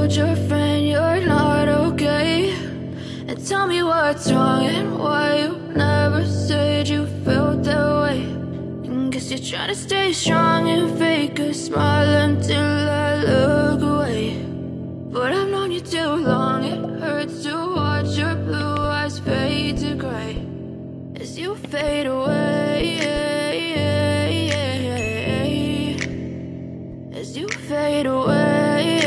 told your friend you're not okay? And tell me what's wrong and why you never said you felt that way. And guess you're trying to stay strong and fake a smile until I look away. But I've known you too long, it hurts to watch your blue eyes fade to gray as you fade away, as you fade away.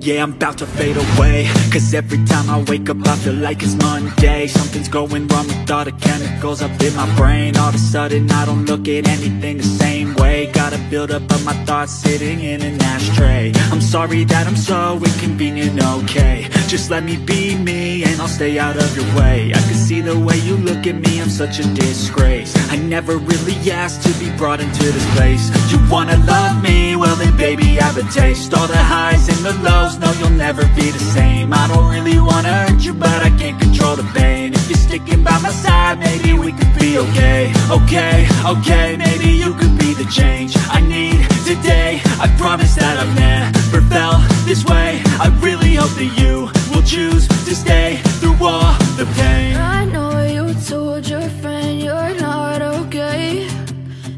Yeah, I'm about to fade away, cause every time I wake up I feel like it's Monday. Something's going wrong with all the chemicals up in my brain. All of a sudden I don't look at anything the same way. Got a buildup of my thoughts sitting in an ashtray. I'm sorry that I'm so inconvenient, okay? Just let me be me and I'll stay out of your way. I can see the way you look at me, I'm such a disgrace. I never really asked to be brought into this place. You wanna love me? Well then baby I have a taste. All the highs and the lows, no you'll never be the same. I don't really wanna hurt you but I can't control the pain. If you're sticking by my side maybe we could be okay. Okay, maybe you could be the change I need today. I promise that I've never felt this way. I really hope that you will choose to stay through all the pain. I know you told your friend you're not okay.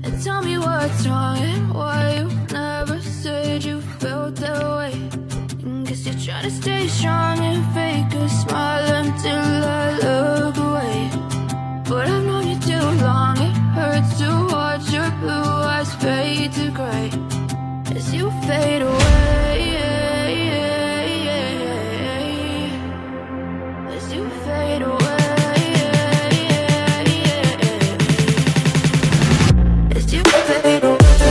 And tell me what's wrong and why you never said you felt that way. And guess you're trying to stay strong and fake a smile until I look away. But I've known you too long, it hurts to watch your blue eyes fade to gray as you fade away, as you fade away, as you fade away.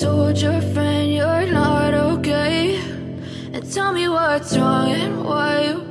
Told your friend you're not okay. And tell me what's wrong and why you